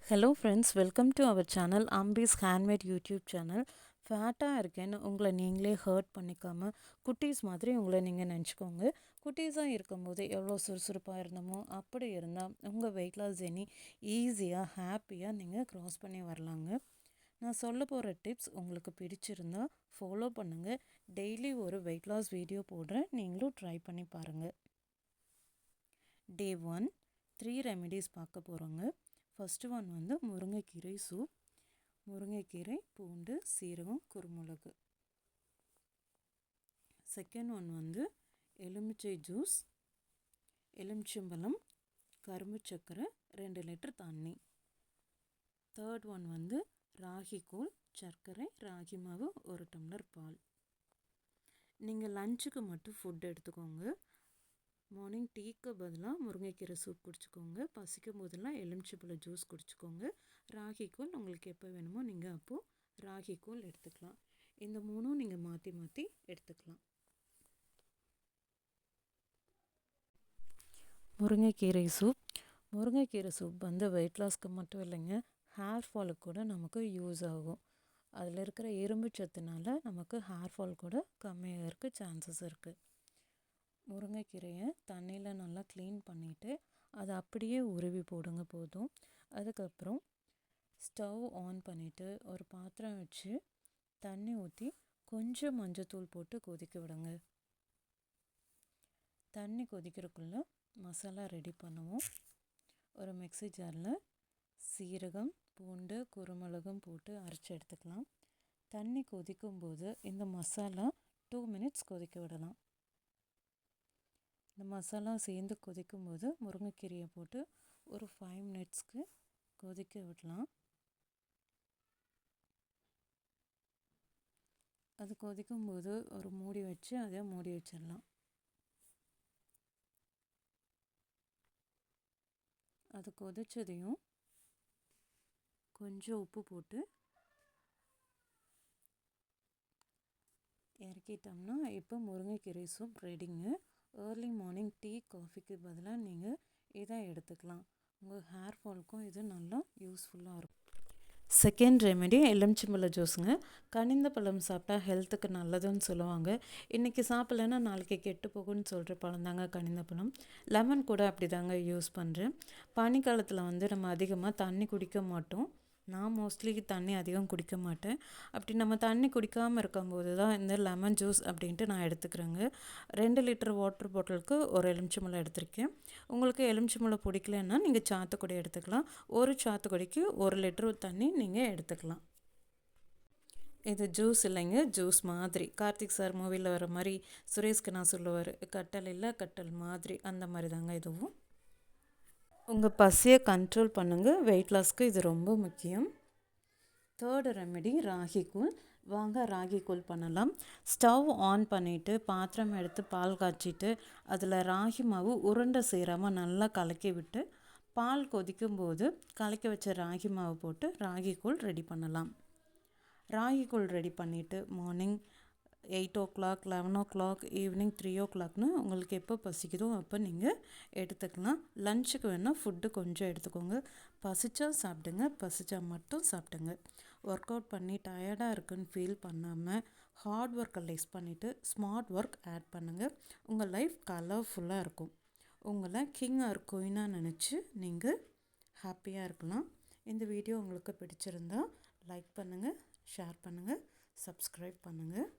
Hello friends, welcome to our channel Ambi's handmade YouTube channel. ஃபேட்டாக இருக்கேன்னு உங்களை நீங்களே ஹர்ட் பண்ணிக்காமல் குட்டீஸ் மாதிரி உங்களை நீங்கள் நினச்சிக்கோங்க. குட்டீஸாக இருக்கும்போது எவ்வளோ சுறுசுறுப்பாக இருந்தோமோ அப்படி இருந்தால் உங்கள் வெயிட் லாஸ் ஜெர்னி ஈஸியாக ஹாப்பியாக நீங்கள் க்ராஸ் பண்ணி வரலாங்க. நான் சொல்ல போகிற டிப்ஸ் உங்களுக்கு பிடிச்சிருந்தா ஃபாலோ பண்ணுங்கள். டெய்லி ஒரு வெயிட் லாஸ் வீடியோ போடுறேன், நீங்களும் ட்ரை பண்ணி பாருங்கள். டே 1 3 ரெமிடிஸ் பார்க்க போகிறோங்க. ஃபஸ்ட்டு ஒன் வந்து முருங்கைக்கீரை சூப். முருங்கைக்கீரை, பூண்டு, சீரகம், குருமிளகு. செகண்ட் ஒன் வந்து எலுமிச்சை ஜூஸ், எலுமிச்சம்பழம், கரும்பு சர்க்கரை, 2 லிட்டர் தண்ணி. தேர்ட் ஒன் வந்து ராகி கூழ், சர்க்கரை, ராகி மாவு, 1 டம்ளர் பால். நீங்கள் லஞ்சுக்கு மட்டும் ஃபுட் எடுத்துக்கோங்க. மார்னிங் டீக்கு பதிலாக முருங்கைக்கீரை சூப் குடிச்சிக்கோங்க. பசிக்கும் போதெல்லாம் எலுமிச்சைப்பழ ஜூஸ் குடிச்சிக்கோங்க. ராகி கூழ் உங்களுக்கு எப்போ வேணுமோ நீங்கள் அப்போது ராகி கூழ் எடுத்துக்கலாம். இந்த மூணும் நீங்கள் மாற்றி மாற்றி எடுத்துக்கலாம். முருங்கைக்கீரை சூப். முருங்கைக்கீரை சூப் வந்து வெயிட் லாஸ்க்கு மட்டும் இல்லைங்க, ஹேர் ஃபாலுக்கு கூட நமக்கு யூஸ் ஆகும். அதில் இருக்கிற இரும்பு சத்துனால நமக்கு ஹேர் ஃபால் கூட கம்மியாக இருக்க சான்சஸ் இருக்குது. முருங்கைக்கீரையை தண்ணியில் நல்லா க்ளீன் பண்ணிவிட்டு அதை அப்படியே உருவி போடுங்க போதும். அதுக்கப்புறம் ஸ்டவ் ஆன் பண்ணிவிட்டு ஒரு பாத்திரம் வச்சு தண்ணி ஊற்றி கொஞ்சம் மஞ்சத்தூள் போட்டு கொதிக்க விடுங்க. தண்ணி கொதிக்கிறதுக்குள்ளே மசாலா ரெடி பண்ணுவோம். ஒரு மிக்ஸி ஜாரில் சீரகம், பூண்டு, குருமிளகும் போட்டு அரைச்சி எடுத்துக்கலாம். தண்ணி கொதிக்கும்போது இந்த மசாலா 2 மினிட்ஸ் கொதிக்க விடலாம். இந்த மசாலா சேர்ந்து கொதிக்கும்போது முருங்கைக்கீரையை போட்டு ஒரு 5 மினிட்ஸ்க்கு கொதிக்க விடலாம். அது கொதிக்கும்போது ஒரு மூடி வச்சு அதை மூடி வச்சிடலாம். அது கொதிச்சதையும் கொஞ்சம் உப்பு போட்டு இறக்கிட்டோம்னா இப்போ முருங்கைக்கீரை சூப் ரெடிங்க. ஏர்லி மார்னிங் டீ காஃபிக்கு பதிலாக நீங்கள் இதை எடுத்துக்கலாம். உங்கள் ஹேர் ஃபாலுக்கும் இது நல்லா யூஸ்ஃபுல்லாக இருக்கும். செகண்ட் ரெமெடி எலுமிச்சம்பழ ஜூஸுங்க. கனிந்த பழம் சாப்பிட்டா ஹெல்த்துக்கு நல்லதுன்னு சொல்லுவாங்க. இன்றைக்கி சாப்பிட்லன்னா நாளைக்கு கெட்டு போகும்னு சொல்கிற பழம் தாங்க கனிந்த பழம். லெமன் கூட அப்படி தாங்க யூஸ் பண்ணுறேன். பனிக்காலத்தில் வந்து நம்ம அதிகமாக தண்ணி குடிக்க மாட்டோம். நான் மோஸ்ட்லி தண்ணி அதிகம் குடிக்க மாட்டேன். அப்படி நம்ம தண்ணி குடிக்காமல் இருக்கும்போது தான் இந்த லெமன் ஜூஸ் அப்படின்ட்டு நான் எடுத்துக்கிறேங்க. 2 லிட்டர் வாட்டர் பாட்டிலுக்கு ஒரு எலுமிச்சம்பழம் எடுத்திருக்கேன். உங்களுக்கு எலுமிச்சம்பழம் பிடிக்கலன்னா நீங்கள் சாத்துக்குடி எடுத்துக்கலாம். ஒரு சாத்துக்குடிக்கு 1 லிட்டர் தண்ணி நீங்கள் எடுத்துக்கலாம். இது ஜூஸ் இல்லைங்க, ஜூஸ் மாதிரி. கார்த்திக் சார் மூவியில் வர மாதிரி சுரேஷ்க்கு நான் சொல்லுவார், கட்டல் இல்லை கட்டல் மாதிரி, அந்த மாதிரி தாங்க இதுவும். உங்கள் பசியை கண்ட்ரோல் பண்ணுங்கள். வெயிட் லாஸ்க்கு இது ரொம்ப முக்கியம். தேர்டு ரெமெடி ராகி கூழ். வாங்க ராகி கூழ் பண்ணலாம். ஸ்டவ் ஆன் பண்ணிவிட்டு பாத்திரம் எடுத்து பால் காய்ச்சிட்டு அதில் ராகி மாவு உருண்டை சேராமல் நல்லா கலக்கி விட்டு பால் கொதிக்கும்போது கலக்கி வச்ச ராகி மாவு போட்டு ராகி கூழ் ரெடி பண்ணலாம். ராகி கூழ் ரெடி பண்ணிவிட்டு மார்னிங் 8 o'clock, 11 o'clock, ஈவினிங் 3 o'clockனு உங்களுக்கு எப்போ பசிக்குதோ அப்போ நீங்கள் எடுத்துக்கலாம். லஞ்சுக்கு வேணால் ஃபுட்டு கொஞ்சம் எடுத்துக்கோங்க. பசிச்சா சாப்பிடுங்க, பசிச்சா மட்டும் சாப்பிடுங்க. ஒர்க் அவுட் பண்ணி டயர்டாக இருக்குன்னு ஃபீல் பண்ணாமல் ஹார்ட் ஒர்க்கை லெஸ் பண்ணிவிட்டு ஸ்மார்ட் ஒர்க் ஆட் பண்ணுங்கள். உங்கள் லைஃப் கலர்ஃபுல்லாக இருக்கும். உங்களை கிங் ஆர் குயினாக நினச்சி நீங்கள் ஹாப்பியாக இருக்கலாம். இந்த வீடியோ உங்களுக்கு பிடிச்சிருந்தா லைக் பண்ணுங்கள், ஷேர் பண்ணுங்கள், சப்ஸ்கிரைப் பண்ணுங்கள்.